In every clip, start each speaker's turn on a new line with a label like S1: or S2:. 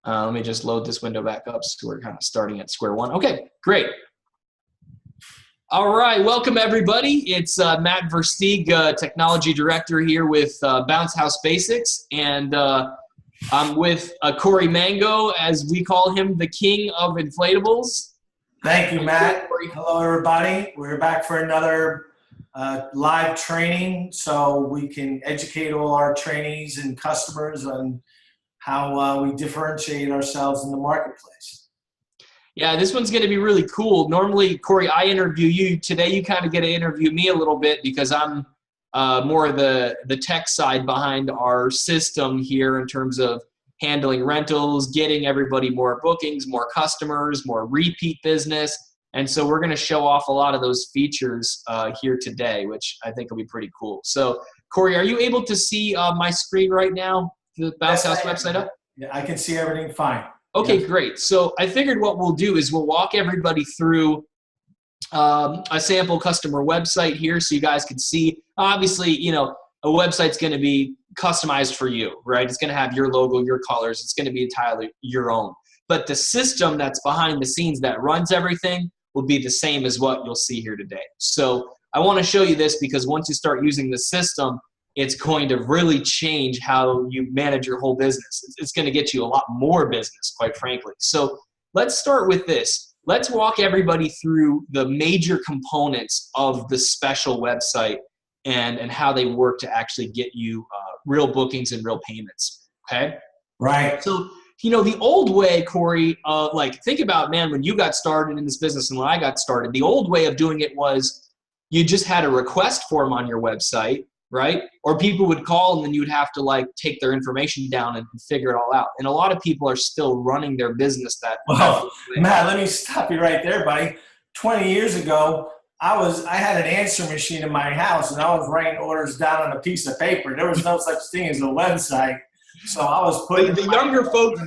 S1: Let me just load this window back up so we're kind of starting at square one. Okay, great. All right, welcome everybody. It's Matt Versteeg, Technology Director here with Bounce House Basics, and I'm with Corey Mango, as we call him, the king of inflatables.
S2: Thank you, Matt. Hello, everybody. We're back for another live training so we can educate all our trainees and customers on how we differentiate ourselves in the marketplace.
S1: Yeah, this one's going to be really cool. Normally, Corey, I interview you. Today, you kind of get to interview me a little bit because I'm more of the tech side behind our system here in terms of handling rentals, getting everybody more bookings, more customers, more repeat business. And so we're going to show off a lot of those features here today, which I think will be pretty cool. So, Corey, are you able to see my screen right now? The Bounce House website up?
S2: Yeah, I can see everything fine.
S1: Okay,
S2: yes.
S1: Great. So I figured what we'll do is we'll walk everybody through a sample customer website here so you guys can see. Obviously, you know, a website's going to be customized for you, right? It's going to have your logo, your colors. It's going to be entirely your own. But the system that's behind the scenes that runs everything will be the same as what you'll see here today. So I want to show you this because once you start using the system, it's going to really change how you manage your whole business. It's going to get you a lot more business, quite frankly. So let's start with this. Let's walk everybody through the major components of the special website and how they work to actually get you real bookings and real payments, okay?
S2: Right.
S1: So, you know, the old way, Corey, like think about, man, when you got started in this business and when I got started, the old way of doing it was you just had a request form on your website, right? Or people would call and then you'd have to like take their information down and figure it all out. And a lot of people are still running their business that way.
S2: Well, Matt, let me stop you right there, buddy. 20 years ago, I had an answer machine in my house and I was writing orders down on a piece of paper. There was no such thing as a website. So I was putting
S1: the younger folk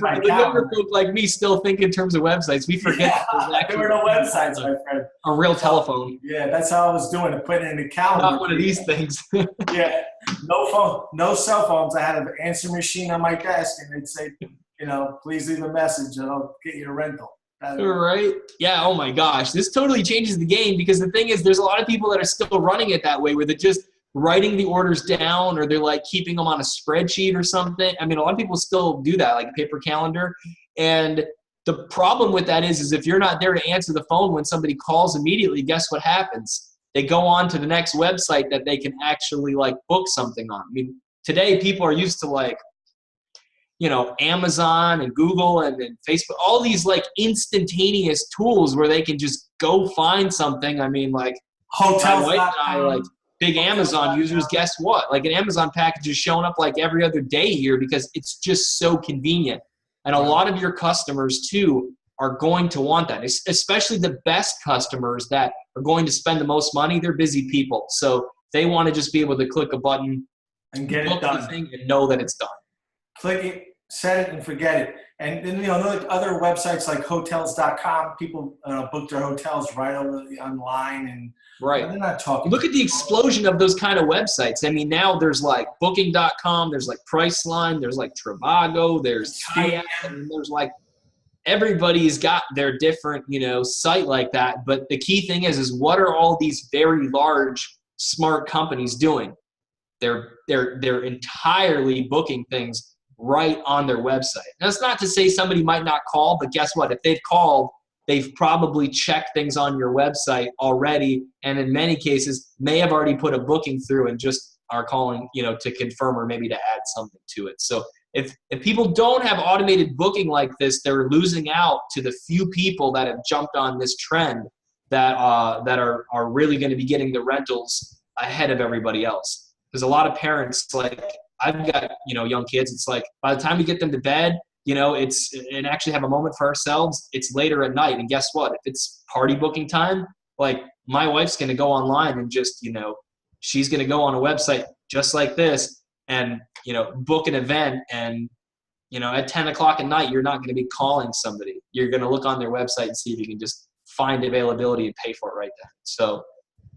S1: like me still think in terms of websites. We forget
S2: there were no websites, my friend.
S1: A real telephone.
S2: Yeah, that's how I was doing it, putting it in the calendar.
S1: Not one of these things.
S2: Yeah, no phone, no cell phones. I had an answer machine on my desk, and it'd say, you know, please leave a message, and I'll get you a rental.
S1: Right? Yeah. Oh my gosh, this totally changes the game because the thing is, there's a lot of people that are still running it that way, where they're just writing the orders down or they're like keeping them on a spreadsheet or something. I mean, a lot of people still do that, like a paper calendar. And the problem with that is if you're not there to answer the phone when somebody calls immediately, guess what happens? They go on to the next website that they can actually like book something on. I mean, today people are used to like, you know, Amazon and Google and Facebook, all these like instantaneous tools where they can just go find something. I mean, like
S2: Hotels.com.
S1: Like big Amazon users, guess what? Like an Amazon package is showing up like every other day here because it's just so convenient. And a lot of your customers too are going to want that, especially the best customers that are going to spend the most money. They're busy people. So they want to just be able to click a button
S2: and get it done
S1: and know that it's done.
S2: Click it, set it, and forget it. And then, you know, like other websites like hotels.com, people book their hotels right online and
S1: right.
S2: They're not talking.
S1: Look at the explosion of those kind of websites. I mean, now there's like booking.com, there's like Priceline, there's like Trivago, there's Kayak, and there's like everybody's got their different, you know, site like that. But the key thing is what are all these very large smart companies doing? They're entirely booking things right on their website. That's not to say somebody might not call, but guess what? If they've called, they've probably checked things on your website already, and in many cases may have already put a booking through and just are calling, you know, to confirm or maybe to add something to it. So if people don't have automated booking like this, they're losing out to the few people that have jumped on this trend that are really going to be getting the rentals ahead of everybody else. Because a lot of parents, like I've got, you know, young kids, it's like by the time we get them to bed, you know, and actually have a moment for ourselves, it's later at night. And guess what? If it's party booking time, like my wife's going to go online and just, you know, she's going to go on a website just like this and, you know, book an event. And, you know, at 10 o'clock at night, you're not going to be calling somebody. You're going to look on their website and see if you can just find availability and pay for it right then. So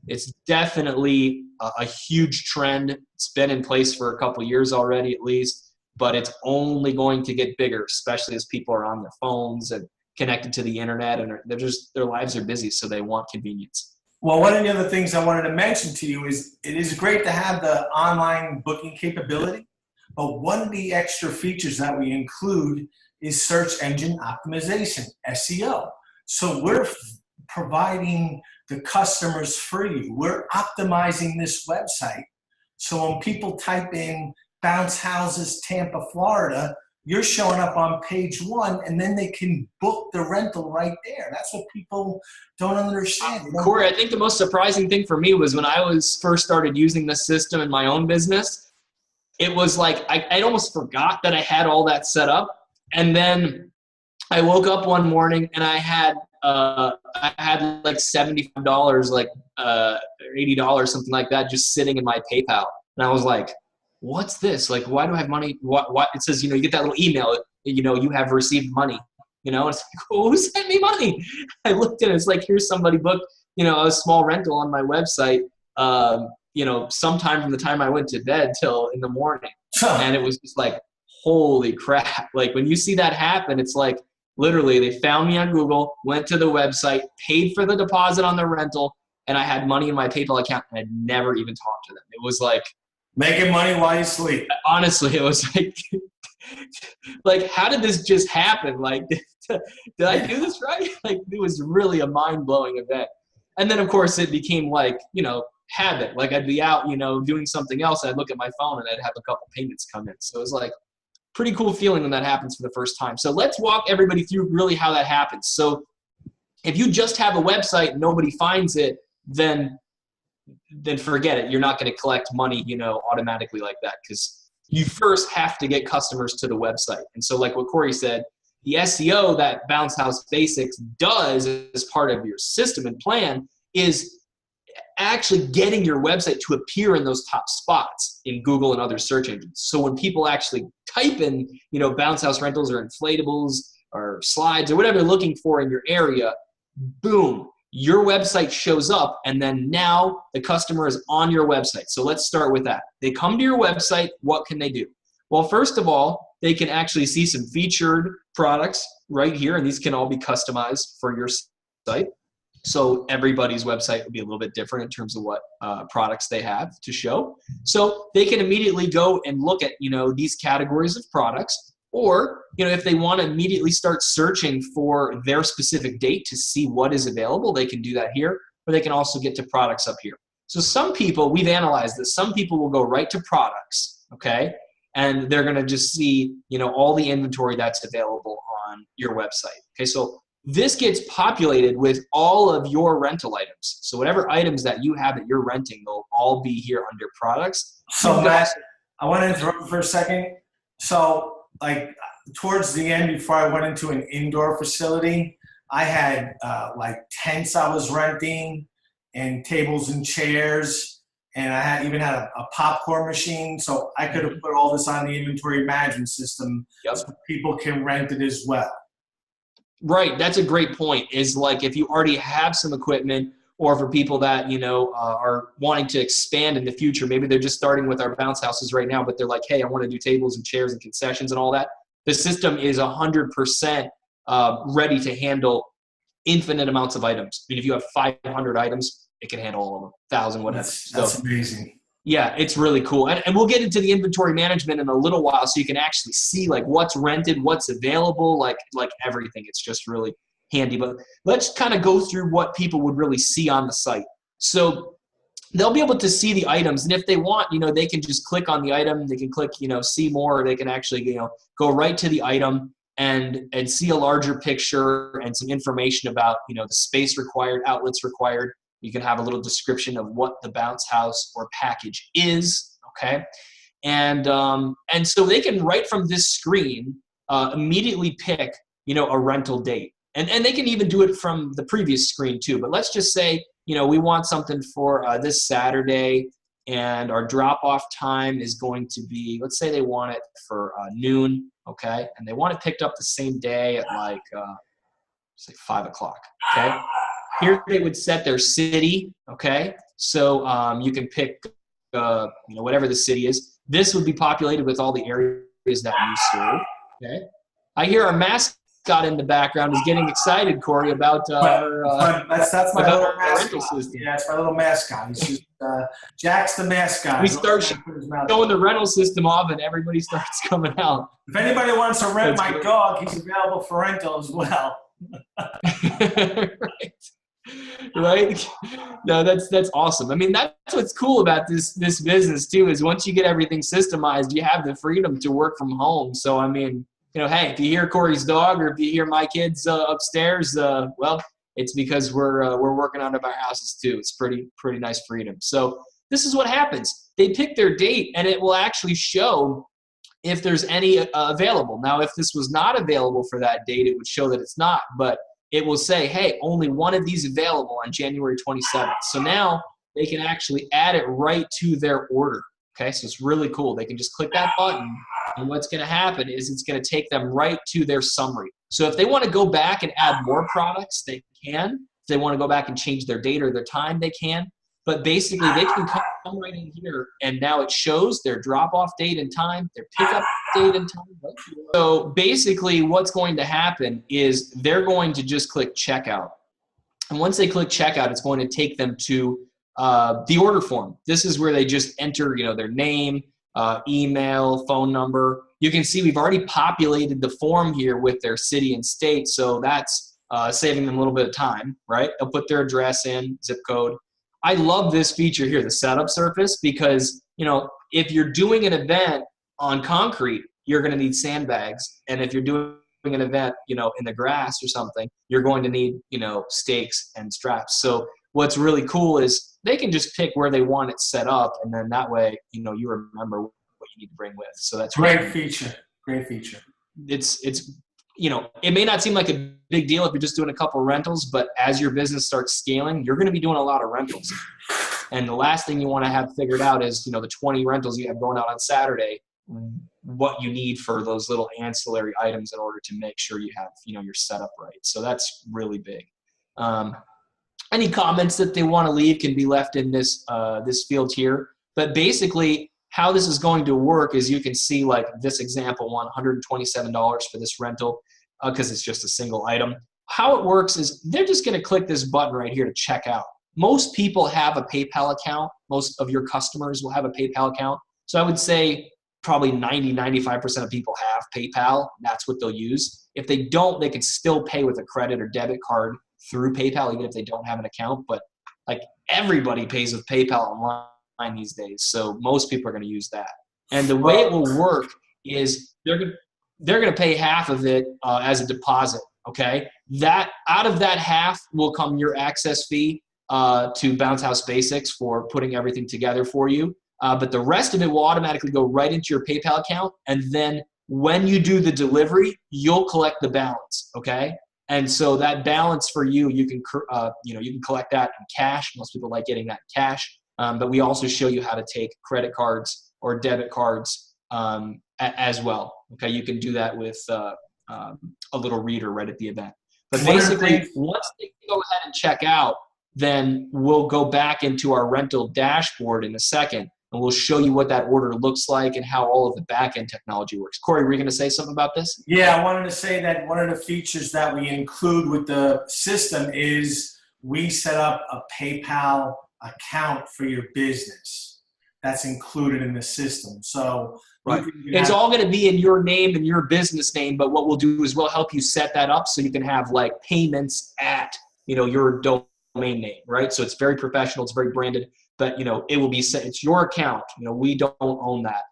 S1: it's definitely a huge trend. It's been in place for a couple of years already, at least. but it's only going to get bigger, especially as people are on their phones and connected to the internet, and their lives are busy, so they want convenience.
S2: Well, one of the other things I wanted to mention to you is it is great to have the online booking capability, but one of the extra features that we include is search engine optimization, SEO. So we're providing the customers for you. We're optimizing this website. So when people type in Bounce Houses, Tampa, Florida, you're showing up on page 1, and then they can book the rental right there. That's what people don't understand.
S1: Corey, I think the most surprising thing for me was when I was first started using this system in my own business, it was like I almost forgot that I had all that set up. And then I woke up one morning and I had like $75, like $80, something like that, just sitting in my PayPal. And I was like, what's this? Like, why do I have money? What? It says, you get that little email, you have received money, it's like, who sent me money? I looked at it, it's like, here's somebody booked, a small rental on my website, sometime from the time I went to bed till in the morning. And it was just like, holy crap. Like when you see that happen, it's like, literally they found me on Google, went to the website, paid for the deposit on the rental, and I had money in my PayPal account, and I'd never even talked to them. It was like,
S2: making money while you sleep.
S1: Honestly, it was like, how did this just happen? Like, did I do this right? Like, it was really a mind-blowing event. And then, of course, it became like, habit. Like, I'd be out, doing something else, and I'd look at my phone, and I'd have a couple payments come in. So it was like pretty cool feeling when that happens for the first time. So let's walk everybody through really how that happens. So if you just have a website and nobody finds it, then forget it. You're not going to collect money, automatically like that, because you first have to get customers to the website. And so like what Corey said, the SEO that Bounce House Basics does as part of your system and plan is actually getting your website to appear in those top spots in Google and other search engines. So when people actually type in, Bounce House rentals or inflatables or slides or whatever they're looking for in your area, boom, your website shows up, and then now the customer is on your website. So let's start with that. They come to your website. What can they do? Well, first of all, they can actually see some featured products right here, and these can all be customized for your site. So everybody's website will be a little bit different in terms of what products they have to show. So they can immediately go and look at, these categories of products. Or, if they want to immediately start searching for their specific date to see what is available, they can do that here, or they can also get to products up here. So some people, we've analyzed this, some people will go right to products, okay? And they're going to just see, all the inventory that's available on your website. Okay, so this gets populated with all of your rental items. So whatever items that you have that you're renting, they'll all be here under products.
S2: So Matt, I want to interrupt for a second. So like towards the end, before I went into an indoor facility, I had like tents I was renting and tables and chairs, and I even had a popcorn machine. So I could have put all this on the inventory management system. Yep. So people can rent it as well.
S1: Right. That's a great point, is like if you already have some equipment, or for people that, are wanting to expand in the future, maybe they're just starting with our bounce houses right now, but they're like, hey, I want to do tables and chairs and concessions and all that. The system is 100% ready to handle infinite amounts of items. I mean, if you have 500 items, it can handle all of them, 1,000, whatever.
S2: That's amazing.
S1: Yeah, it's really cool. And we'll get into the inventory management in a little while, so you can actually see like what's rented, what's available, like everything. It's just really handy. But let's kind of go through what people would really see on the site. So they'll be able to see the items, and if they want, they can just click on the item. They can click, see more, or they can actually, go right to the item and see a larger picture and some information about, the space required, outlets required. You can have a little description of what the bounce house or package is, okay? And so they can, right from this screen, immediately pick, a rental date. And they can even do it from the previous screen too. But let's just say, we want something for this Saturday, and our drop-off time is going to be, let's say they want it for noon, okay? And they want it picked up the same day at like, say 5 o'clock, okay? Here they would set their city, okay? So you can pick, whatever the city is. This would be populated with all the area that you serve. Okay. I hear our mascot in the background is getting excited, Corey, about
S2: that's my
S1: about
S2: little
S1: our rental
S2: mascot.
S1: system.
S2: Yeah, it's my little mascot. He's just Jack's the mascot.
S1: We start showing the rental system off, and everybody starts coming out.
S2: If anybody wants to rent
S1: That's
S2: my
S1: great.
S2: dog, he's available for rental as well.
S1: right? No, that's awesome. I mean, that's what's cool about this business too, is once you get everything systemized, you have the freedom to work from home. So, I mean, hey, if you hear Corey's dog or if you hear my kids upstairs, well, it's because we're working out of our houses too. It's pretty nice freedom. So this is what happens. They pick their date, and it will actually show if there's any available. Now, if this was not available for that date, it would show that it's not, but it will say, hey, only one of these available on January 27th. So now they can actually add it right to their order. Okay, so it's really cool. They can just click that button, and what's going to happen is it's going to take them right to their summary. So if they want to go back and add more products, they can. If they want to go back and change their date or their time, they can. But basically, they can come right in here, and now it shows their drop-off date and time, their pickup date and time. So basically, what's going to happen is they're going to just click checkout. And once they click checkout, it's going to take them to the order form. This is where they just enter, their name, email, phone number. You can see we've already populated the form here with their city and state, so that's saving them a little bit of time, right? They'll put their address in, zip code. I love this feature here, the setup surface, because, if you're doing an event on concrete, you're going to need sandbags. And if you're doing an event, in the grass or something, you're going to need, stakes and straps. So what's really cool is they can just pick where they want it set up. And then that way, you remember what you need to bring with. So that's
S2: great feature. Great feature.
S1: It's it may not seem like a big deal if you're just doing a couple of rentals, but as your business starts scaling, you're going to be doing a lot of rentals. And the last thing you want to have figured out is, the 20 rentals you have going out on Saturday, what you need for those little ancillary items in order to make sure you have, your setup right. So that's really big. Any comments that they want to leave can be left in this field here. But basically, how this is going to work is you can see, like this example one, $127 for this rental because it's just a single item. How it works is they're just going to click this button right here to check out. Most people have a PayPal account. Most of your customers will have a PayPal account. So I would say probably 95% of people have PayPal. That's what they'll use. If they don't, they can still pay with a credit or debit card through PayPal, even if they don't have an account. But like everybody pays with PayPal online these days, so most people are going to use that. And the way it will work is they're going to pay half of it as a deposit. Okay, that out of that half will come your access fee to Bounce House Basics for putting everything together for you. But the rest of it will automatically go right into your PayPal account, and then when you do the delivery, you'll collect the balance. Okay. And so that balance for you, you can collect that in cash. Most people like getting that in cash. But we also show you how to take credit cards or debit cards as well. Okay, you can do that with a little reader right at the event. But basically, once they go ahead and check out, then we'll go back into our rental dashboard in a second, and we'll show you what that order looks like and how all of the back-end technology works. Corey, were you going to say something about this?
S2: Yeah, I wanted to say that one of the features that we include with the system is we set up a PayPal account for your business. That's included in the system. So
S1: right. It's all going to be in your name and your business name, but what we'll do is we'll help you set that up so you can have like payments at, your domain name, right? So it's very professional, it's very branded, but it will be set, it's your account. We don't own that.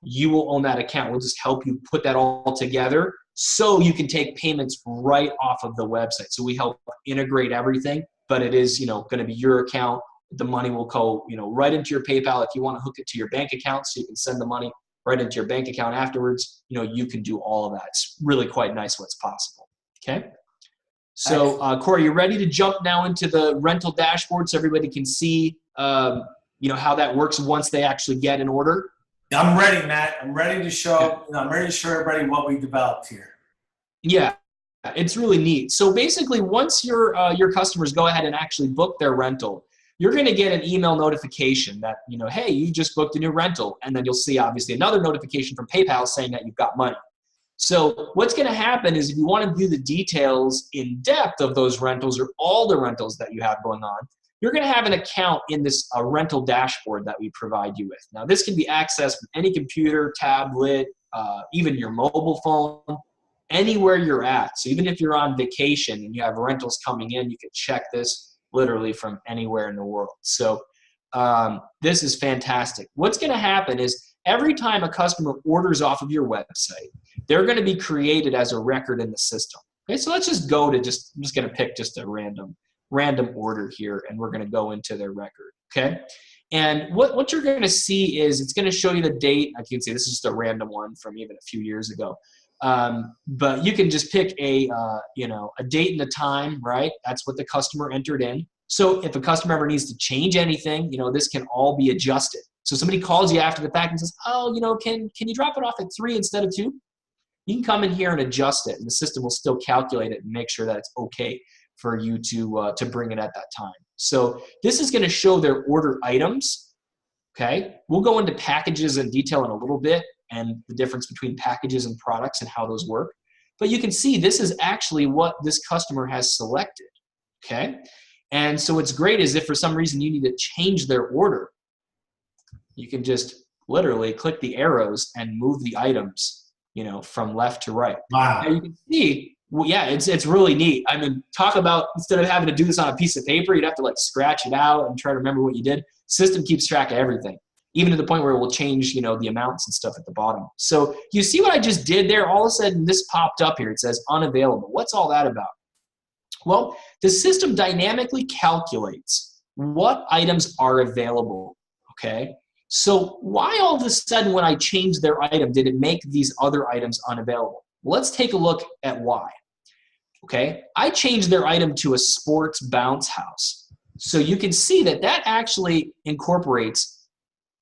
S1: You will own that account. We'll just help you put that all together so you can take payments right off of the website. So we help integrate everything, but it is, going to be your account. The money will go, right into your PayPal. If you want to hook it to your bank account so you can send the money right into your bank account afterwards, you can do all of that. It's really quite nice what's possible. Okay. So, Corey, you ready to jump now into the rental dashboard so everybody can see, how that works once they actually get an order?
S2: I'm ready, Matt. I'm ready to show. I'm ready to show everybody what we developed here.
S1: Yeah. It's really neat. So basically, once your customers go ahead and actually book their rental, you're going to get an email notification that, you know, hey, you just booked a new rental. And then you'll see obviously another notification from PayPal saying that you've got money. So what's going to happen is if you want to view the details in depth of those rentals or all the rentals that you have going on, you're going to have an account in this rental dashboard that we provide you with. Now, this can be accessed from any computer, tablet, even your mobile phone, anywhere you're at. So even if you're on vacation and you have rentals coming in, you can check this literally from anywhere in the world. So this is fantastic. What's going to happen is every time a customer orders off of your website, they're going to be created as a record in the system. Okay, so let's just go to I'm just going to pick just a random order here, and we're going to go into their record. Okay, and what you're going to see is it's going to show you the date. I can see this is just a random one from even a few years ago. But you can just pick a date and a time, right? That's what the customer entered in. So if a customer ever needs to change anything, you know, this can all be adjusted. So somebody calls you after the fact and says, oh, you know, can you drop it off at 3 instead of 2? You can come in here and adjust it, and the system will still calculate it and make sure that it's okay for you to bring it at that time. So this is going to show their order items. Okay, we'll go into packages in detail in a little bit and the difference between packages and products and how those work. But you can see this is actually what this customer has selected. Okay, and so what's great is if for some reason you need to change their order, you can just literally click the arrows and move the items, you know, from left to right.
S2: Wow.
S1: Now you can see, well, yeah, it's really neat. I mean, talk about, instead of having to do this on a piece of paper, you'd have to like scratch it out and try to remember what you did. System keeps track of everything, even to the point where it will change, you know, the amounts and stuff at the bottom. So you see what I just did there? All of a sudden this popped up here. It says unavailable. What's all that about? Well, the system dynamically calculates what items are available, okay? So why all of a sudden when I changed their item did it make these other items unavailable? Well, let's take a look at why. Okay, I changed their item to a sports bounce house. So you can see that that actually incorporates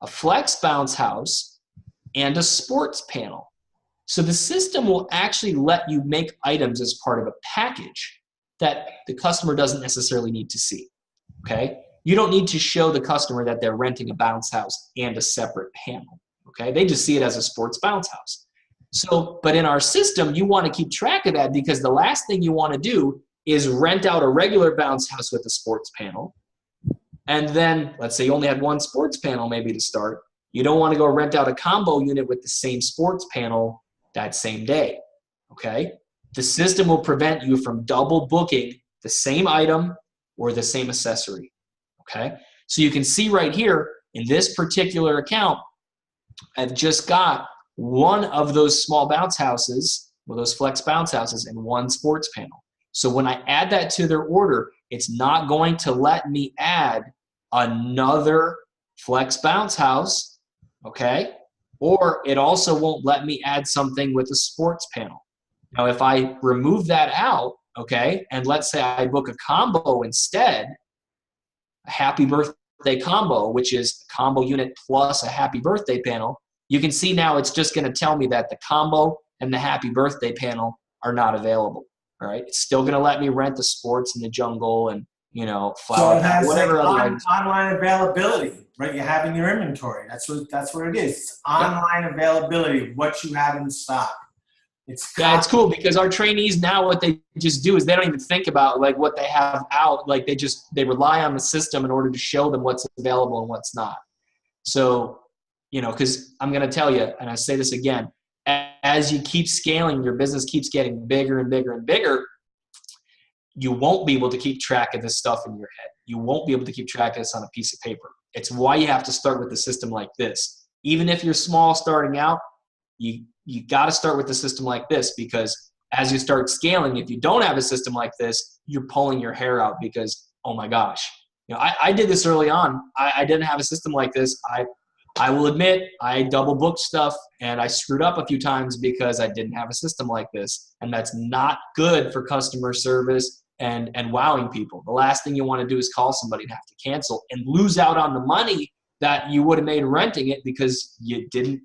S1: a flex bounce house and a sports panel. So the system will actually let you make items as part of a package that the customer doesn't necessarily need to see. Okay, you don't need to show the customer that they're renting a bounce house and a separate panel. Okay, they just see it as a sports bounce house. So, but in our system, you want to keep track of that because the last thing you want to do is rent out a regular bounce house with a sports panel. And then let's say you only had one sports panel maybe to start. You don't want to go rent out a combo unit with the same sports panel that same day. Okay, the system will prevent you from double booking the same item or the same accessory. Okay, so you can see right here in this particular account, I've just got one of those small bounce houses, or those flex bounce houses, and one sports panel. So when I add that to their order, it's not going to let me add another flex bounce house, okay? Or it also won't let me add something with a sports panel. Now, if I remove that out, okay, and let's say I book a combo instead, a happy birthday combo, which is a combo unit plus a happy birthday panel, you can see now it's just going to tell me that the combo and the happy birthday panel are not available. All right, it's still going to let me rent the sports and the jungle and, you know, flower,
S2: so it has
S1: whatever
S2: like
S1: other
S2: online availability, right? You have in your inventory. That's what it is. It's online availability, what you have in stock. It's
S1: cool because our trainees now, what they just do is they don't even think about like what they have out. Like they rely on the system in order to show them what's available and what's not. So, you know, because I'm going to tell you, and I say this again, as you keep scaling, your business keeps getting bigger and bigger and bigger, you won't be able to keep track of this stuff in your head. You won't be able to keep track of this on a piece of paper. It's why you have to start with a system like this. Even if you're small starting out, you got to start with a system like this because as you start scaling, if you don't have a system like this, you're pulling your hair out because, oh my gosh. You know, I did this early on. I didn't have a system like this. I will admit I double booked stuff and I screwed up a few times because I didn't have a system like this. And that's not good for customer service and wowing people. The last thing you want to do is call somebody and have to cancel and lose out on the money that you would have made renting it because you didn't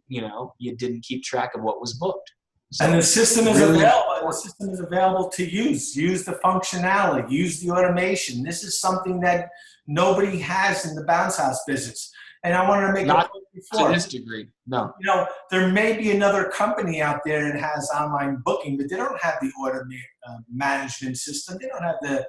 S1: keep track of what was booked.
S2: So and the system is really available. The system is available to use. Use the functionality. Use the automation. This is something that nobody has in the bounce house business. And I wanted to make
S1: not to this degree. No.
S2: You know, there may be another company out there that has online booking, but they don't have the order management system. They don't have the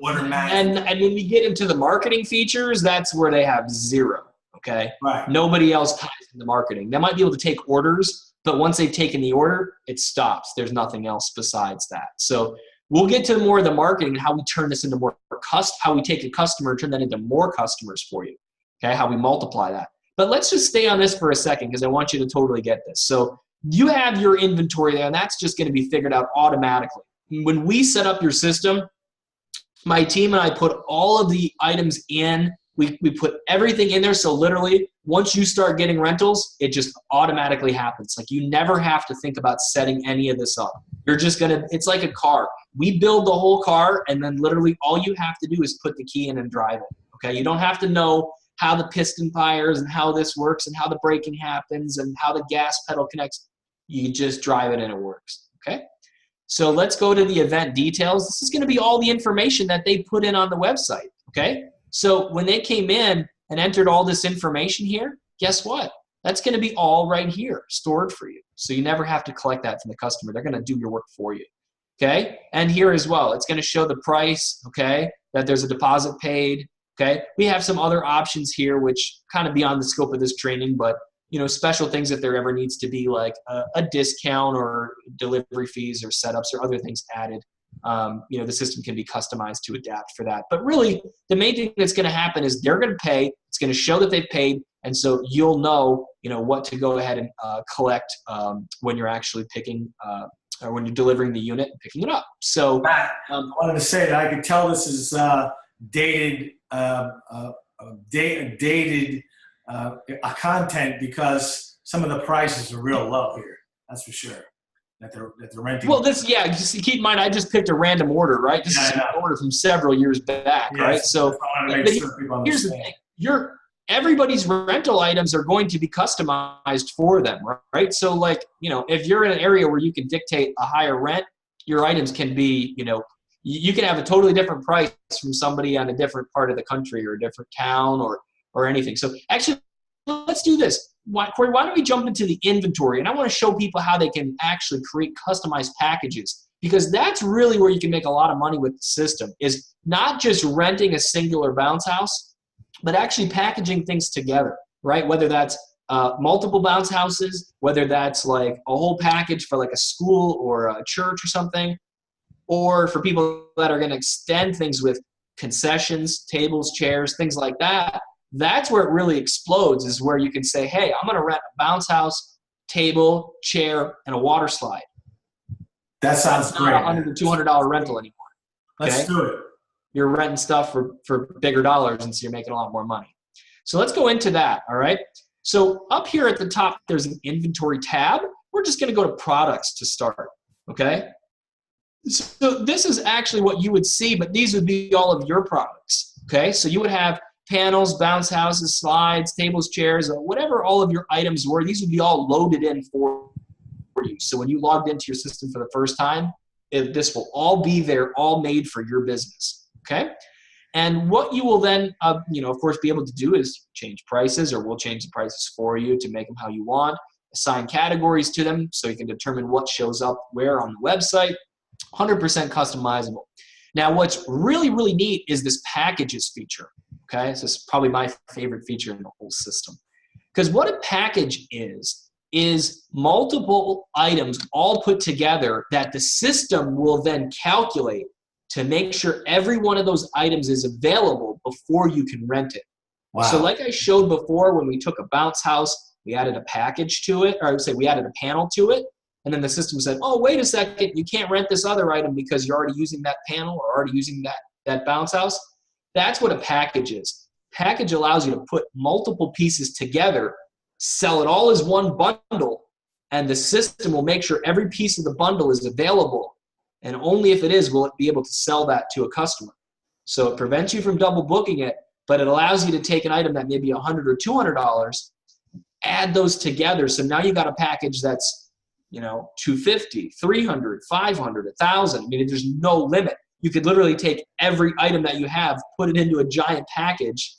S2: order management.
S1: And when we get into the marketing features, that's where they have zero. Okay.
S2: Right.
S1: Nobody else ties into marketing. They might be able to take orders, but once they've taken the order, it stops. There's nothing else besides that. So we'll get to more of the marketing and how we turn this into more how we take a customer and turn that into more customers for you. Okay, how we multiply that. But let's just stay on this for a second because I want you to totally get this. So you have your inventory there, and that's just going to be figured out automatically. When we set up your system, my team and I put all of the items in. We put everything in there. So literally, once you start getting rentals, it just automatically happens. Like you never have to think about setting any of this up. You're just going to – it's like a car. We build the whole car, and then literally all you have to do is put the key in and drive it. Okay, you don't have to know how the piston fires and how this works and how the braking happens and how the gas pedal connects. You just drive it and it works, okay? So let's go to the event details. This is going to be all the information that they put in on the website, okay? So when they came in and entered all this information here, guess what? That's going to be all right here, stored for you. So you never have to collect that from the customer. They're going to do your work for you, okay? And here as well, it's going to show the price, okay, that there's a deposit paid. Okay, we have some other options here which kind of beyond the scope of this training, but you know, special things if there ever needs to be like a discount or delivery fees or setups or other things added. You know, the system can be customized to adapt for that. But really, the main thing that's going to happen is they're going to pay. It's going to show that they've paid, and so you'll know, you know, what to go ahead and collect when you're actually picking or when you're delivering the unit and picking it up. So
S2: Matt, I wanted to say that I could tell this is dated content because some of the prices are real low here. That's for sure. That they're renting.
S1: Well, just keep in mind, I just picked a random order, right? This is an order from several years back, right? So here's the thing: everybody's rental items are going to be customized for them, right? So, like, you know, if you're in an area where you can dictate a higher rent, your items can be, you know, you can have a totally different price from somebody on a different part of the country or a different town or anything. So actually, let's do this. Corey, why don't we jump into the inventory? And I want to show people how they can actually create customized packages, because that's really where you can make a lot of money with the system, is not just renting a singular bounce house, but actually packaging things together, right? Whether that's multiple bounce houses, whether that's like a whole package for like a school or a church or something, or for people that are going to extend things with concessions, tables, chairs, things like that. That's where it really explodes, is where you can say, hey, I'm going to rent a bounce house, table, chair, and a water slide.
S2: That sounds great.
S1: Not $100 to $200 rental anymore. Okay?
S2: Let's do it.
S1: You're renting stuff for bigger dollars, and so you're making a lot more money. So let's go into that, all right? So up here at the top, there's an inventory tab. We're just going to go to products to start, okay? So this is actually what you would see, but these would be all of your products, okay? So you would have panels, bounce houses, slides, tables, chairs, whatever all of your items were. These would be all loaded in for you. So when you logged into your system for the first time, this will all be there, all made for your business, okay? And what you will then, you know, of course, be able to do is change prices, or we'll change the prices for you to make them how you want, assign categories to them so you can determine what shows up where on the website. 100% customizable. Now, what's really, really neat is this packages feature. Okay, this is probably my favorite feature in the whole system. Because what a package is multiple items all put together that the system will then calculate to make sure every one of those items is available before you can rent it. Wow. So like I showed before, when we took a bounce house, we added a package to it, or I would say we added a panel to it. And then the system said, oh, wait a second, you can't rent this other item because you're already using that panel or already using that bounce house. That's what a package is. Package allows you to put multiple pieces together, sell it all as one bundle, and the system will make sure every piece of the bundle is available. And only if it is will it be able to sell that to a customer. So it prevents you from double booking it, but it allows you to take an item that may be $100 or $200, add those together. So now you got a package that's $250, $300, $500, $1,000. I mean, there's no limit. You could literally take every item that you have, put it into a giant package,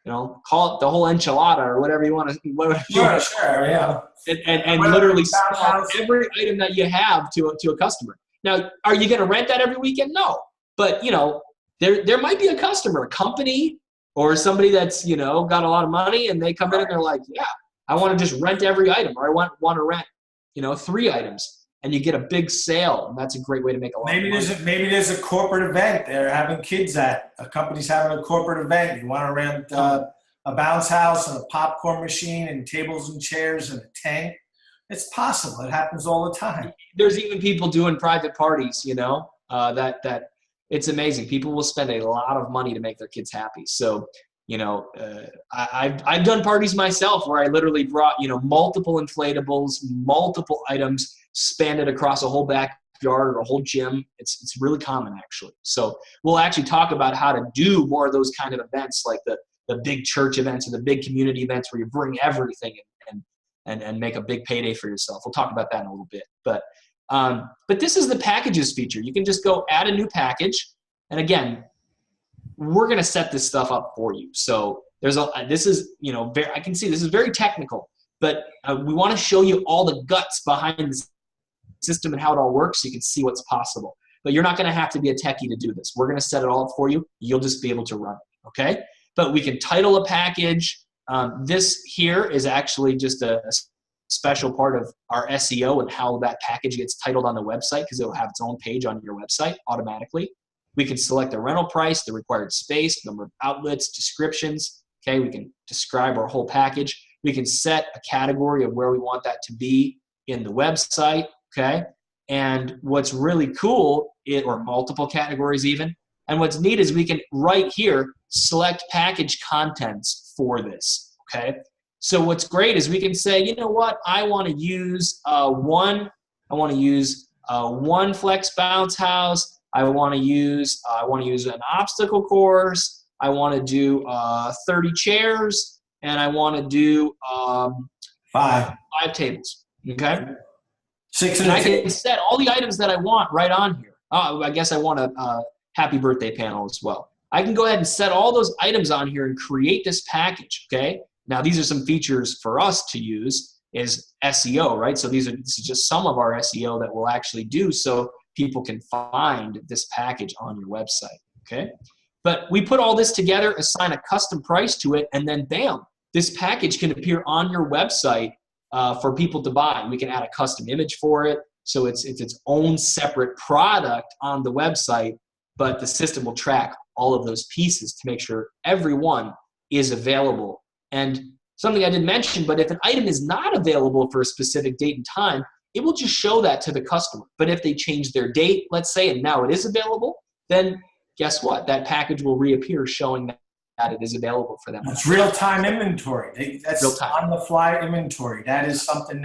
S1: call it the whole enchilada or whatever you want to.
S2: Sure, yeah.
S1: And literally sell every item that you have to a customer. Now, are you going to rent that every weekend? No. But, there might be a customer, a company, or somebody that's, got a lot of money, and they come in and they're like, yeah, I want to just rent every item, or I want to rent, 3 items, and you get a big sale, and that's a great way to make a lot of money.
S2: Maybe there's a corporate event they're having kids at. A company's having a corporate event. You want to rent a bounce house and a popcorn machine and tables and chairs and a tent. It's possible. It happens all the time.
S1: There's even people doing private parties, that it's amazing. People will spend a lot of money to make their kids happy. So, I've done parties myself where I literally brought, multiple inflatables, multiple items, spanned it across a whole backyard or a whole gym. It's really common, actually. So we'll actually talk about how to do more of those kind of events, like the big church events or the big community events where you bring everything and make a big payday for yourself. We'll talk about that in a little bit. But this is the packages feature. You can just go add a new package. And again, we're going to set this stuff up for you. So this is, I can see this is very technical, but we want to show you all the guts behind the system and how it all works so you can see what's possible. But you're not going to have to be a techie to do this. We're going to set it all up for you. You'll just be able to run it, okay? But we can title a package. This here is actually just a special part of our SEO and how that package gets titled on the website, because it will have its own page on your website automatically. We can select the rental price, the required space, number of outlets, descriptions. Okay, we can describe our whole package. We can set a category of where we want that to be in the website. Okay, and what's really cool, or multiple categories even. And what's neat is we can right here select package contents for this. Okay, so what's great is we can say, you know what, I want to use one flex bounce house. I want to use an obstacle course. I want to do 30 chairs, and I want to do 5 tables. Okay,
S2: 6
S1: and I can set all the items that I want right on here. I guess I want a happy birthday panel as well. I can go ahead and set all those items on here and create this package. Okay, now these are some features for us to use is SEO, right? So this is just some of our SEO that we'll actually do so people can find this package on your website, okay? But we put all this together, assign a custom price to it, and then bam, this package can appear on your website for people to buy. We can add a custom image for it, so it's its own separate product on the website, but the system will track all of those pieces to make sure every one is available. And something I didn't mention, but if an item is not available for a specific date and time, it will just show that to the customer. But if they change their date, let's say, and now it is available, then guess what? That package will reappear showing that it is available for them.
S2: It's real-time inventory. That's on-the-fly inventory. That is something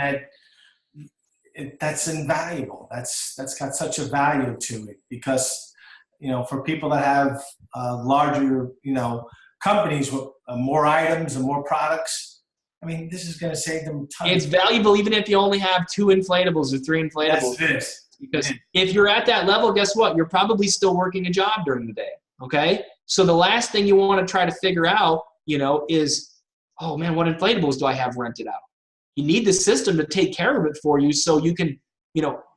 S2: that's invaluable. That's got such a value to it because, for people that have larger, companies with more items and more products, I mean, this is going to save them tons.
S1: It's valuable even if you only have 2 inflatables or 3 inflatables.
S2: Yes,
S1: because if you're at that level, guess what? You're probably still working a job during the day, okay? So the last thing you want to try to figure out, is, oh, man, what inflatables do I have rented out? You need the system to take care of it for you so you can,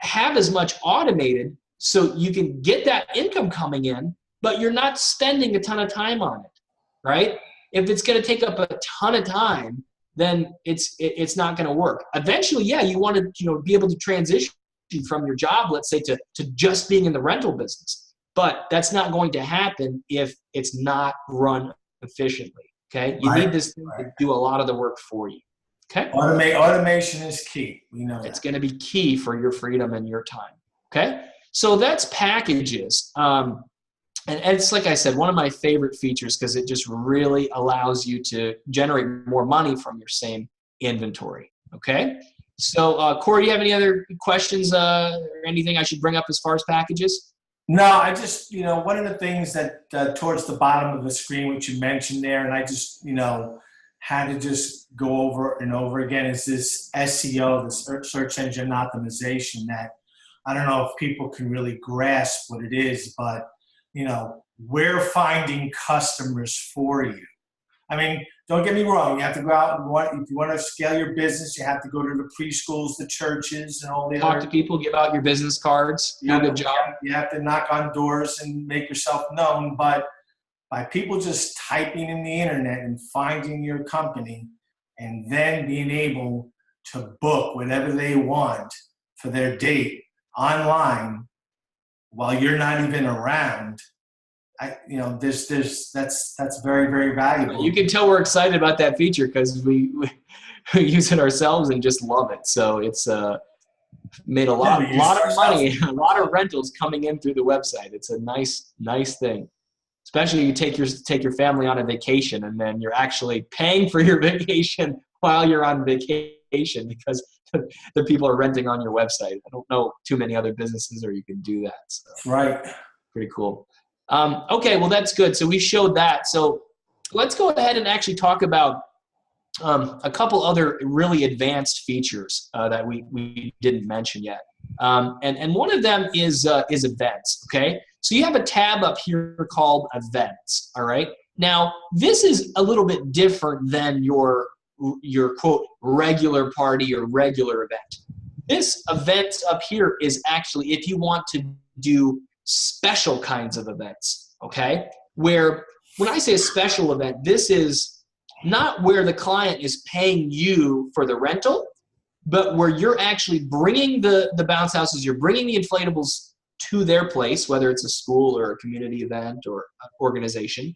S1: have as much automated so you can get that income coming in, but you're not spending a ton of time on it, right? If it's going to take up a ton of time, then it's not going to work. Eventually, yeah, you want to be able to transition from your job, let's say, to just being in the rental business. But that's not going to happen if it's not run efficiently. Okay, you need this thing to do a lot of the work for you. Okay,
S2: automation is key. We know
S1: it's going to be key for your freedom and your time. Okay, so that's packages. And it's like I said, one of my favorite features because it just really allows you to generate more money from your same inventory, okay? So, Corey, do you have any other questions or anything I should bring up as far as packages?
S2: No, I just, one of the things that towards the bottom of the screen, which you mentioned there, and I just, had to just go over and over again is this SEO, the search engine optimization, that I don't know if people can really grasp what it is, but we're finding customers for you. I mean, don't get me wrong. You have to go out and if you want to scale your business, you have to go to the preschools, the churches, and all the
S1: Talk to people, give out your business cards, do a good job.
S2: You have to knock on doors and make yourself known, but by people just typing in the internet and finding your company and then being able to book whatever they want for their date online while you're not even around, that's very, very valuable.
S1: You can tell we're excited about that feature because we use it ourselves and just love it. So it's made a lot of money, a lot of rentals coming in through the website. It's a nice thing. Especially you take your family on a vacation and then you're actually paying for your vacation while you're on vacation because the people are renting on your website. I don't know too many other businesses where you can do that. So.
S2: Right.
S1: Pretty cool. Okay, well, that's good. So we showed that. So let's go ahead and actually talk about a couple other really advanced features that we didn't mention yet. And one of them is events, okay? So you have a tab up here called events, all right? Now, this is a little bit different than your quote, regular party or regular event. This event up here is actually if you want to do special kinds of events, okay? Where when I say a special event, this is not where the client is paying you for the rental, but where you're actually bringing the bounce houses, you're bringing the inflatables to their place, whether it's a school or a community event or organization,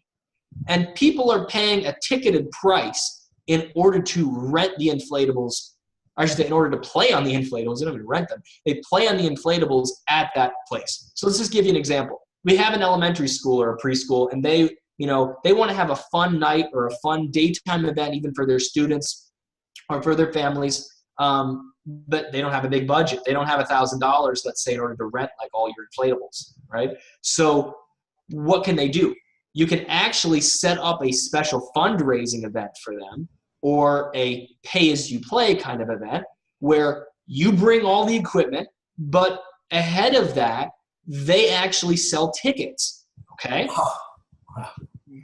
S1: and people are paying a ticketed price in order to rent the inflatables. I should say in order to play on the inflatables. They don't even rent them. They play on the inflatables at that place. So let's just give you an example. We have an elementary school or a preschool, and they want to have a fun night or a fun daytime event even for their students or for their families. But they don't have a big budget. They don't have $1,000, let's say, in order to rent like all your inflatables, right? So what can they do? You can actually set up a special fundraising event for them or a pay-as-you-play kind of event where you bring all the equipment, but ahead of that, they actually sell tickets, okay?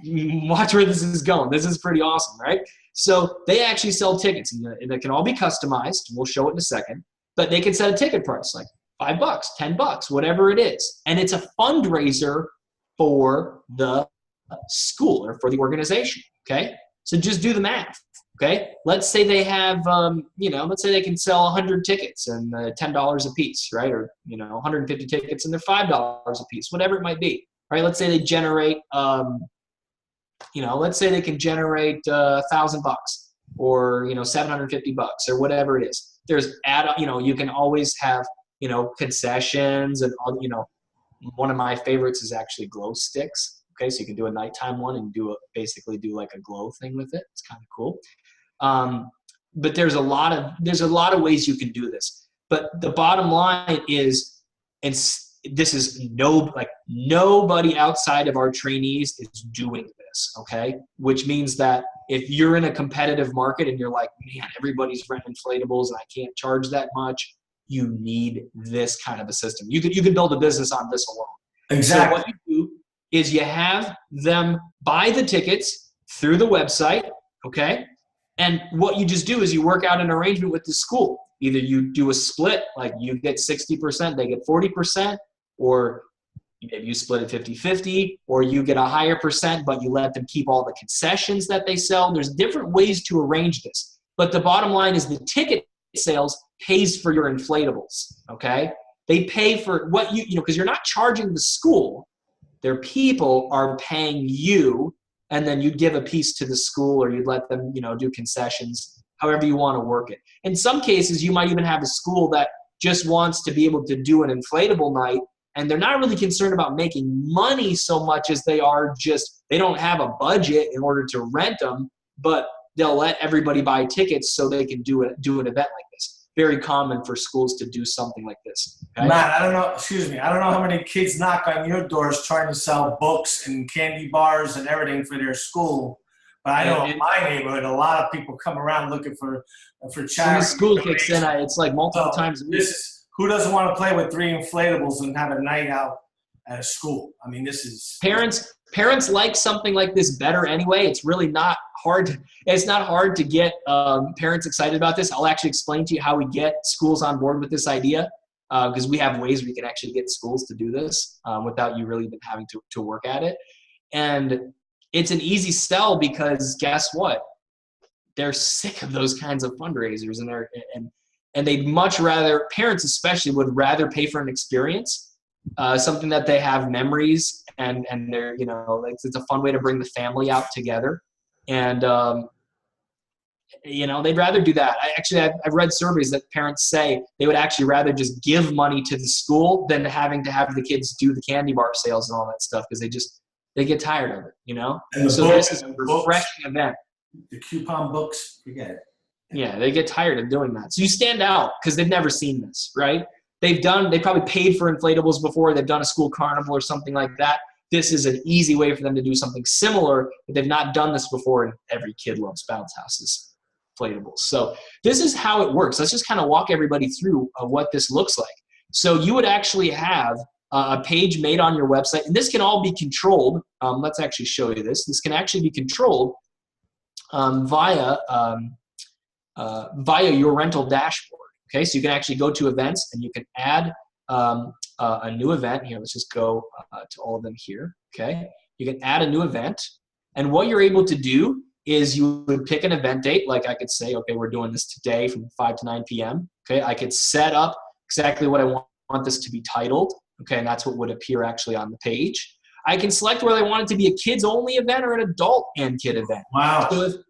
S1: Watch where this is going. This is pretty awesome, right? So they actually sell tickets, and they can all be customized. We'll show it in a second. But they can set a ticket price, like $5, $10, whatever it is. And it's a fundraiser for the school or for the organization, okay? So just do the math, okay? Let's say they have, let's say they can sell 100 tickets and $10 a piece, right? Or, 150 tickets and they're $5 a piece, whatever it might be, right? Let's say they generate let's say they can generate $1,000 or, $750 or whatever it is. There's you can always have, concessions and, one of my favorites is actually glow sticks. Okay. So you can do a nighttime one and basically do like a glow thing with it. It's kind of cool. But there's a lot of ways you can do this, but the bottom line is, and this is nobody outside of our trainees is doing this, okay? Which means that if you're in a competitive market and you're like, man, everybody's renting inflatables and I can't charge that much, you need this kind of a system. You can build a business on this alone.
S2: Exactly.
S1: So what you do is you have them buy the tickets through the website, okay? And what you just do is you work out an arrangement with the school. Either you do a split, like you get 60%, they get 40%, or maybe you split it 50-50, or you get a higher percent, but you let them keep all the concessions that they sell. There's different ways to arrange this. But the bottom line is the ticket sales pays for your inflatables, okay? They pay for what because you're not charging the school. Their people are paying you, and then you'd give a piece to the school or you'd let them, do concessions, however you want to work it. In some cases, you might even have a school that just wants to be able to do an inflatable night, and they're not really concerned about making money so much as they are they don't have a budget in order to rent them, but they'll let everybody buy tickets so they can do an event like this. Very common for schools to do something like this. Okay?
S2: Matt, I don't know how many kids knock on your doors trying to sell books and candy bars and everything for their school, But I know in my neighborhood, a lot of people come around looking for charity.
S1: When the school kicks in, it's like multiple times a week.
S2: Who doesn't want to play with 3 inflatables and have a night out at a school? I mean, this is
S1: parents like something like this better anyway. It's really not hard. It's not hard to get parents excited about this. I'll actually explain to you how we get schools on board with this idea, because we have ways we can actually get schools to do this without you really even having to work at it. And it's an easy sell because guess what? They're sick of those kinds of fundraisers, and they'd much rather, parents especially, would rather pay for an experience, something that they have memories, and they're, like, it's a fun way to bring the family out together. And, they'd rather do that. I've read surveys that parents say they would actually rather just give money to the school than having to have the kids do the candy bar sales and all that stuff, because they get tired of it,
S2: And
S1: so this is a refreshing event.
S2: The coupon books, forget it.
S1: Yeah, they get tired of doing that. So you stand out because they've never seen this, right? They probably paid for inflatables before. They've done a school carnival or something like that. This is an easy way for them to do something similar, but they've not done this before, and every kid loves bounce houses, inflatables. So this is how it works. Let's just kind of walk everybody through what this looks like. So you would actually have a page made on your website, and this can all be controlled. Let's actually show you this. This can actually be controlled via your rental dashboard. Okay, so you can actually go to events and you can add a new event here. Let's just go to all of them here. Okay, you can add a new event, and what you're able to do is you would pick an event date. Like I could say, okay, we're doing this today from 5 to 9 p.m. Okay, I could set up exactly what I want this to be titled. Okay, and that's what would appear actually on the page. I can select whether I want it to be a kids-only event or an adult and kid event.
S2: Wow.
S1: So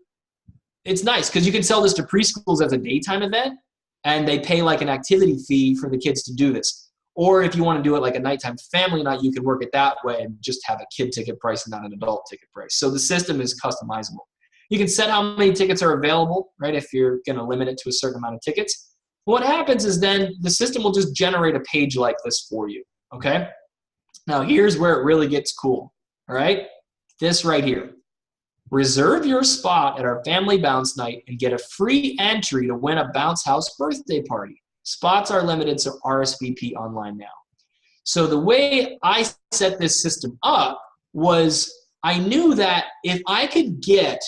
S1: it's nice because you can sell this to preschools as a daytime event, and they pay like an activity fee for the kids to do this. Or if you want to do it like a nighttime family night, you can work it that way and just have a kid ticket price and not an adult ticket price. So the system is customizable. You can set how many tickets are available, right, if you're going to limit it to a certain amount of tickets. What happens is then the system will just generate a page like this for you, okay? Now here's where it really gets cool, all right? This right here. Reserve your spot at our family bounce night and get a free entry to win a bounce house birthday party. Spots are limited, so RSVP online now. So the way I set this system up was I knew that if I could get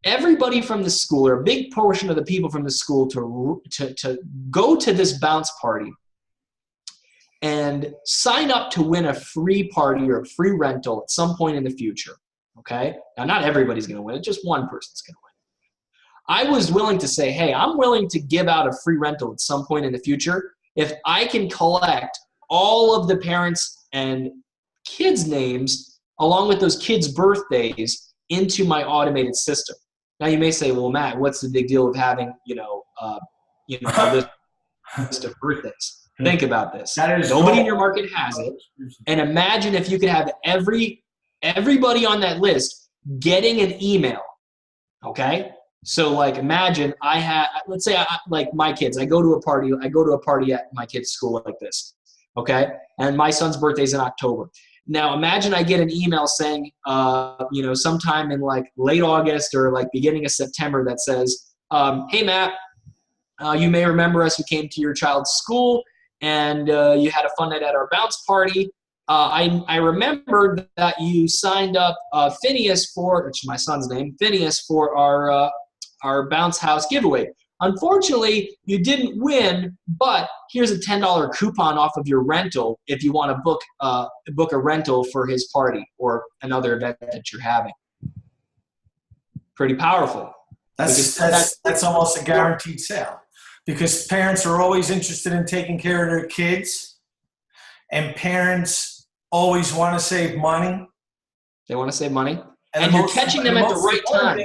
S1: everybody from the school, or a big portion of the people from the school, to go to this bounce party and sign up to win a free party or a free rental at some point in the future, okay? Now, not everybody's going to win it. Just one person's going to win. I was willing to say, hey, I'm willing to give out a free rental at some point in the future if I can collect all of the parents and kids' names along with those kids' birthdays into my automated system. Now, you may say, well, Matt, what's the big deal of having, a list of birthdays? Think about this. Nobody in your market has it. And imagine if you could have everybody on that list getting an email, okay? So, like, imagine let's say, like my kids, I go to a party at my kid's school like this, okay? And my son's birthday is in October. Now, imagine I get an email saying, sometime in like late August or like beginning of September that says, hey, Matt, you may remember us. We came to your child's school and you had a fun night at our bounce party. I remembered that you signed up Phineas which is my son's name, Phineas, for our bounce house giveaway. Unfortunately, you didn't win, but here's a $10 coupon off of your rental if you want to book a rental for his party or another event that you're having. Pretty powerful.
S2: That's almost a guaranteed sale, because parents are always interested in taking care of their kids, and parents always want to save money.
S1: They want to save money, and you're catching them at the right time.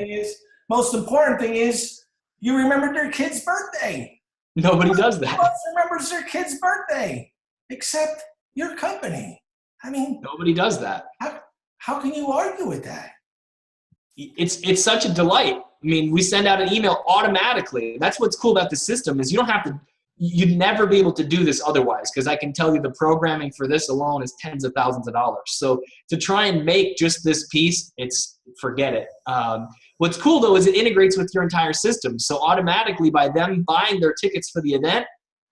S2: Most important thing is you remembered their kid's birthday.
S1: Nobody does that.
S2: Who else remembers their kid's birthday except your company? I mean,
S1: nobody does that.
S2: How can you argue with that?
S1: It's such a delight. I mean, we send out an email automatically. That's what's cool about the system is you don't have to you'd never be able to do this otherwise, because I can tell you the programming for this alone is tens of thousands of dollars. So to try and make just this piece, forget it. What's cool though is it integrates with your entire system. So automatically by them buying their tickets for the event,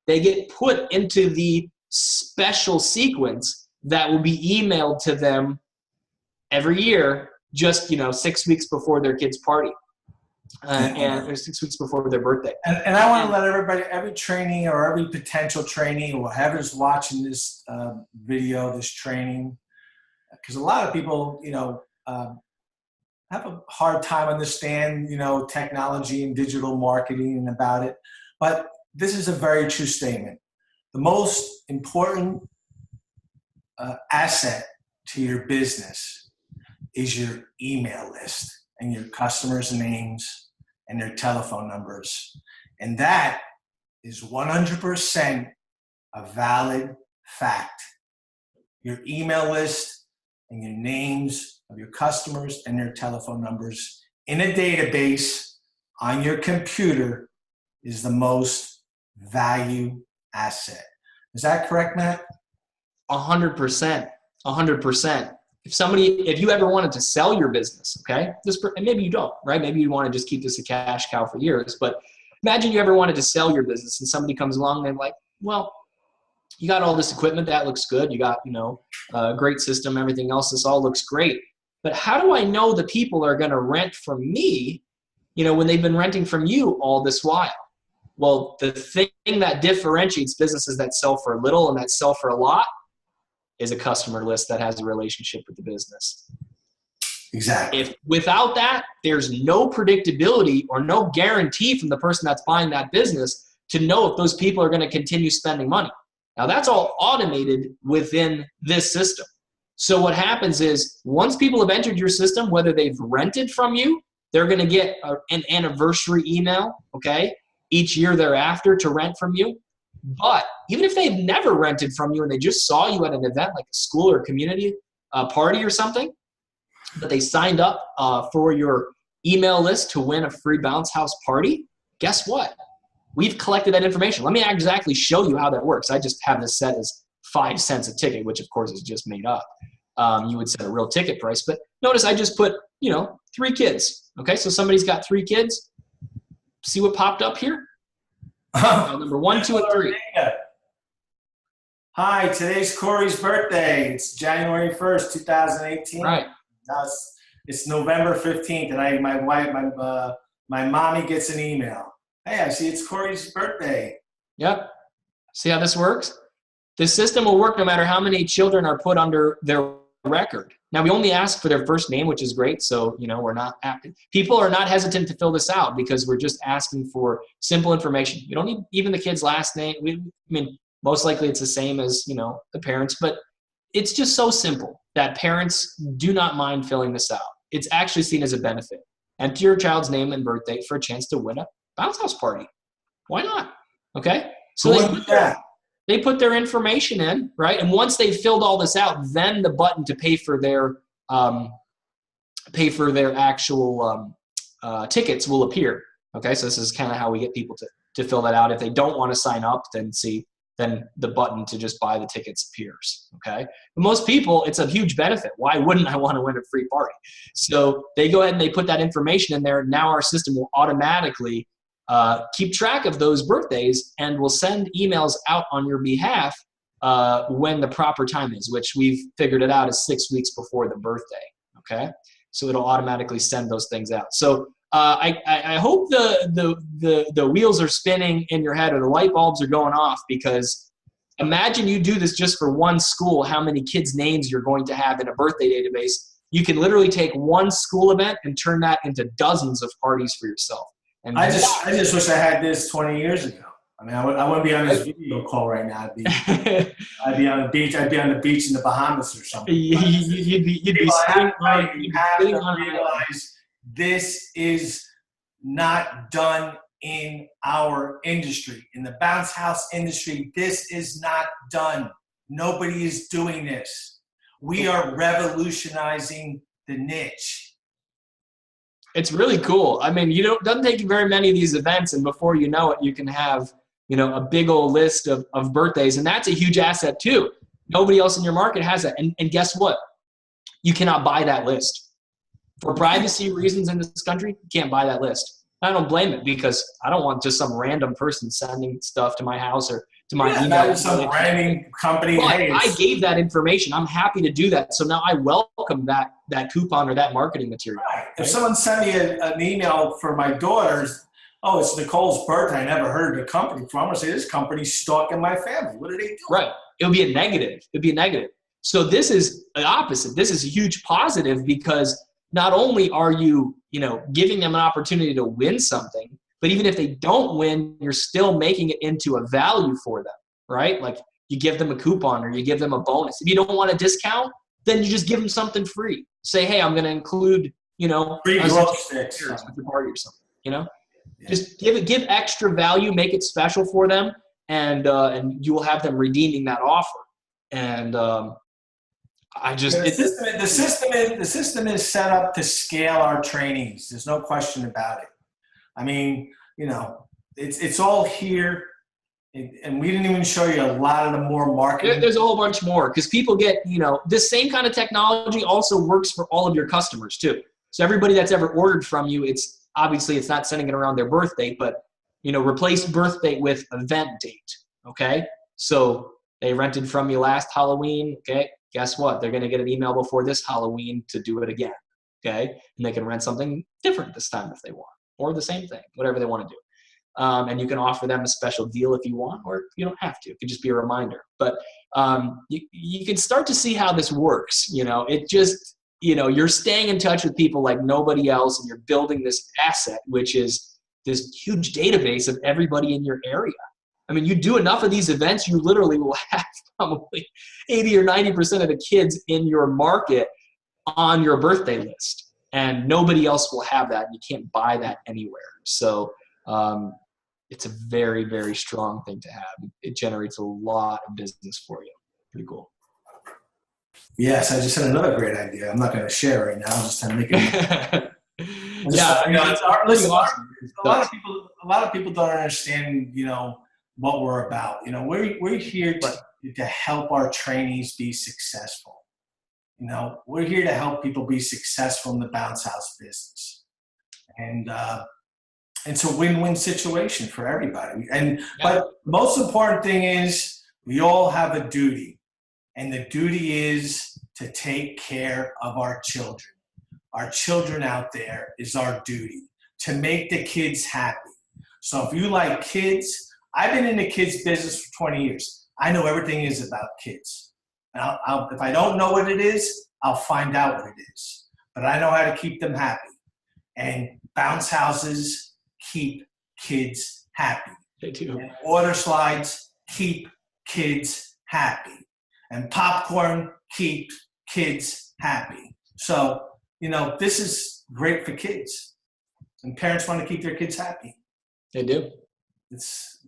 S1: they get put into the special sequence that will be emailed to them every year, just 6 weeks before their kid's party. And 6 weeks before their birthday.
S2: And I want to let everybody, every trainee or every potential trainee or whoever's watching this video, this training, because a lot of people, have a hard time understand, technology and digital marketing and about it. But this is a very true statement. The most important asset to your business is your email list and your customers' names and their telephone numbers. And that is 100% a valid fact. Your email list and your names of your customers and their telephone numbers in a database on your computer is the most value asset. Is that correct, Matt?
S1: 100%. 100%. If you ever wanted to sell your business, okay, and maybe you don't, right? Maybe you want to just keep this a cash cow for years, but imagine you ever wanted to sell your business and somebody comes along and they're like, well, you got all this equipment, that looks good. You got, a great system, everything else, this all looks great. But how do I know the people are going to rent from me, when they've been renting from you all this while? Well, the thing that differentiates businesses that sell for little and that sell for a lot is a customer list that has a relationship with the business.
S2: Exactly.
S1: If without that, there's no predictability or no guarantee from the person that's buying that business to know if those people are going to continue spending money. Now, that's all automated within this system. So what happens is once people have entered your system, whether they've rented from you, they're going to get an anniversary email, okay, each year thereafter to rent from you. But even if they've never rented from you and they just saw you at an event like a school or community party or something, but they signed up for your email list to win a free bounce house party, guess what? We've collected that information. Let me exactly show you how that works. I just have this set as 5 cents a ticket, which of course is just made up. You would set a real ticket price, but notice I just put, 3 kids. Okay, so somebody's got 3 kids. See what popped up here? Number 1, 2, and 3.
S2: Hi, today's Corey's birthday. It's January 1st, 2018.
S1: Right.
S2: Now it's November 15th, and my mommy gets an email. Hey, I see it's Corey's birthday.
S1: Yep. See how this works? This system will work no matter how many children are put under their record. Now, we only ask for their first name, which is great. So, people are not hesitant to fill this out because we're just asking for simple information. You don't need even the kid's last name. Most likely it's the same as, the parents, but it's just so simple that parents do not mind filling this out. It's actually seen as a benefit. Enter your child's name and birth date for a chance to win a bounce house party. Why not? Okay. So they put their information in, right? And once they've filled all this out, then the button to pay for their actual tickets will appear. Okay, so this is kind of how we get people to fill that out. If they don't want to sign up, then the button to just buy the tickets appears. Okay, but most people, it's a huge benefit. Why wouldn't I want to win a free party? So they go ahead and they put that information in there. Now our system will automatically keep track of those birthdays and will send emails out on your behalf when the proper time is, which we've figured it out is 6 weeks before the birthday. Okay, so it'll automatically send those things out. So I hope the wheels are spinning in your head or the light bulbs are going off, because imagine you do this just for one school, how many kids' names you're going to have in a birthday database. You can literally take one school event and turn that into dozens of parties for yourself. And
S2: I just wish I had this 20 years ago. I wouldn't be on this video call right now. I'd be on the beach. I'd be on the beach in the Bahamas or something.
S1: You'd be sitting on.
S2: You have to realize this is not done in our industry. In the bounce house industry, this is not done. Nobody is doing this. We are revolutionizing the niche.
S1: It's really cool. Doesn't take very many of these events, and before you know it, you can have a big old list of birthdays. And that's a huge asset too. Nobody else in your market has that. And guess what? You cannot buy that list. For privacy reasons in this country, you can't buy that list. I don't blame it, because I don't want just some random person sending stuff to my house or to my email.
S2: That was some random company.
S1: But I gave that information. I'm happy to do that. So now I welcome that coupon or that marketing material.
S2: Right. If someone sent me an email for my daughters, oh, it's Nicole's birthday, I never heard of the company from. I'm going to say, this company's stalking my family. What are they doing?
S1: Right. It would be a negative. It would be a negative. So this is the opposite. This is a huge positive, because not only are you, giving them an opportunity to win something, but even if they don't win, you're still making it into a value for them, right? Like you give them a coupon or you give them a bonus. If you don't want a discount, then you just give them something free. Say, hey, I'm going to include,
S2: free glow sticks
S1: with your party or something, Yeah. Just give extra value, make it special for them, and you will have them redeeming that offer. And
S2: the system is set up to scale our trainees. There's no question about it. I mean, it's all here, and we didn't even show you a lot of the more marketing.
S1: There's a whole bunch more, because people get, this same kind of technology also works for all of your customers too. So everybody that's ever ordered from you, it's not sending it around their birth date, but replace birth date with event date. Okay, so they rented from you last Halloween. Okay, guess what? They're going to get an email before this Halloween to do it again. Okay, and they can rent something different this time if they want, or the same thing, whatever they want to do. And you can offer them a special deal if you want, or you don't have to. It could just be a reminder. But you can start to see how this works. It just, you're staying in touch with people like nobody else, and you're building this asset, which is this huge database of everybody in your area. I mean, you do enough of these events, you literally will have probably 80 or 90% of the kids in your market on your birthday list. And nobody else will have that. You can't buy that anywhere. So it's a very, very strong thing to have. It generates a lot of business for you. Pretty cool.
S2: Yes, I just had another great idea. I'm not going to share right now. I'm just trying to make it.
S1: Listen, awesome.
S2: A lot of people don't understand, what we're about. We're here to help our trainees be successful. We're here to help people be successful in the bounce house business. And it's a win-win situation for everybody. But the most important thing is we all have a duty. And the duty is to take care of our children. Our children out there is our duty, to make the kids happy. So if you like kids, I've been in the kids business for 20 years. I know everything is about kids. And if I don't know what it is, I'll find out what it is. But I know how to keep them happy. And bounce houses keep kids happy.
S1: They do.
S2: And water slides keep kids happy. And popcorn keeps kids happy. So, this is great for kids. And parents want to keep their kids happy.
S1: They do.
S2: This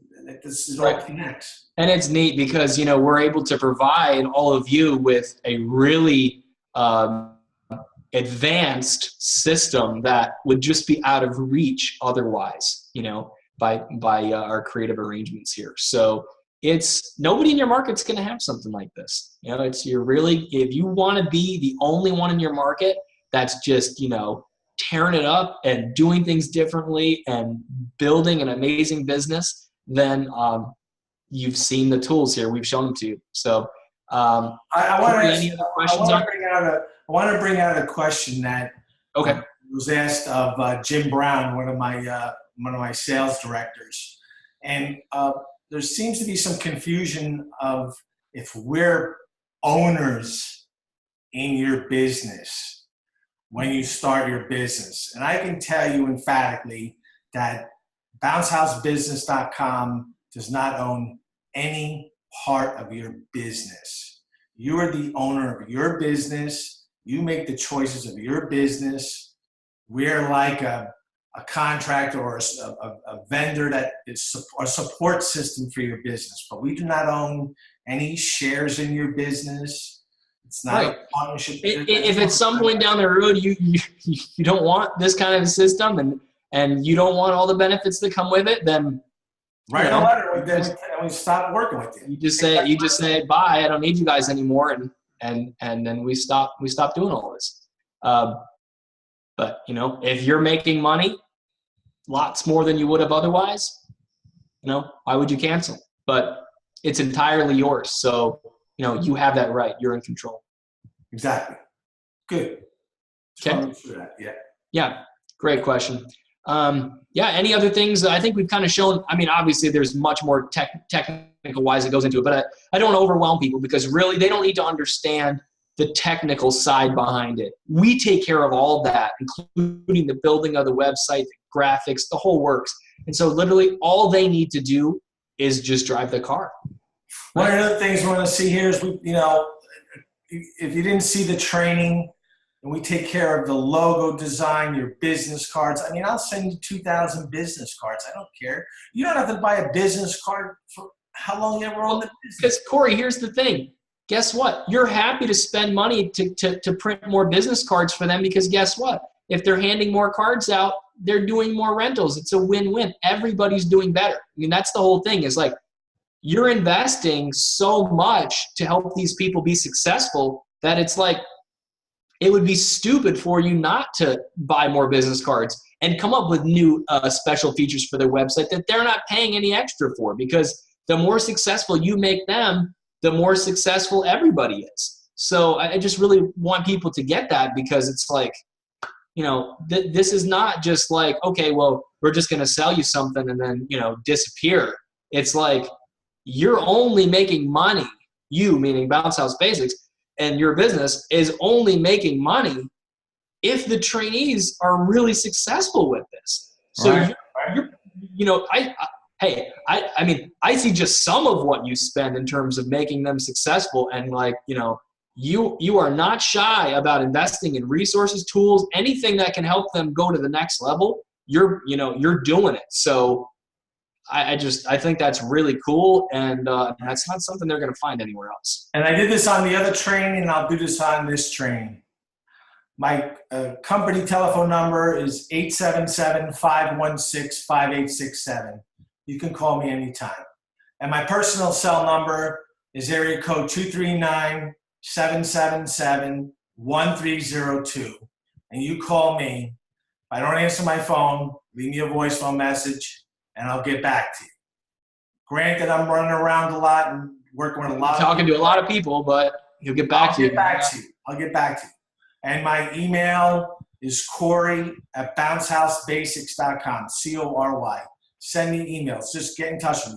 S2: is all connects.
S1: And it's neat because, we're able to provide all of you with a really advanced system that would just be out of reach otherwise, by our creative arrangements here. So it's nobody in your market's going to have something like this. If you want to be the only one in your market that's just, tearing it up and doing things differently and building an amazing business, then you've seen the tools here. We've shown them to you. So
S2: I want to bring out a question that was asked of Jim Brown, one of my sales directors. And there seems to be some confusion of if we're owners in your business when you start your business. And I can tell you emphatically that bouncehousebusiness.com does not own any part of your business. You are the owner of your business. You make the choices of your business. We're like a contractor or a vendor that is a support system for your business, but we do not own any shares in your business. It's not a partnership.
S1: If at some point down the road you don't want this kind of system and you don't want all the benefits that come with it, then
S2: Write a letter with them and we stop working with you.
S1: You just say bye. I don't need you guys anymore, and then we stop doing all this. But if you're making money, lots more than you would have otherwise, why would you cancel? But it's entirely yours. So you have that right. You're in control.
S2: Exactly. Good.
S1: Okay.
S2: Yeah.
S1: Yeah. Great question. Any other things? I think we've kind of shown, obviously there's much more technical wise that goes into it, but I don't want to overwhelm people because really they don't need to understand the technical side behind it. We take care of all that, including the building of the website, the graphics, the whole works. And so literally all they need to do is just drive the car.
S2: One of the things we want to see here is, if you didn't see the training, and we take care of the logo design, your business cards. I'll send you 2,000 business cards. I don't care. You don't have to buy a business card for how long you ever own the business.
S1: Because, Corey, here's the thing. Guess what? You're happy to spend money to print more business cards for them because guess what? If they're handing more cards out, they're doing more rentals. It's a win-win. Everybody's doing better. That's the whole thing is like you're investing so much to help these people be successful that it's like, it would be stupid for you not to buy more business cards and come up with new special features for their website that they're not paying any extra for, because the more successful you make them, the more successful everybody is. So I just really want people to get that, because it's like, this is not just like, okay, well, we're just going to sell you something and then, disappear. It's like you're only making money, you meaning Bounce House Basics, and your business is only making money if the trainees are really successful with this. So,
S2: right.
S1: I see just some of what you spend in terms of making them successful. And you are not shy about investing in resources, tools, anything that can help them go to the next level. You're doing it. So I think that's really cool, and that's not something they're going to find anywhere else.
S2: And I did this on the other training, and I'll do this on this training. My company telephone number is 877-516-5867. You can call me anytime. And my personal cell number is area code 239-777-1302. And you call me. If I don't answer my phone, leave me a voicemail message, and I'll get back to you. Granted, I'm running around a lot and working with a lot
S1: talking to a lot of people, but he'll get back to you.
S2: I'll get back to you. And my email is Corey@bouncehousebasics.com, CORY. Send me emails. Just get in touch with me.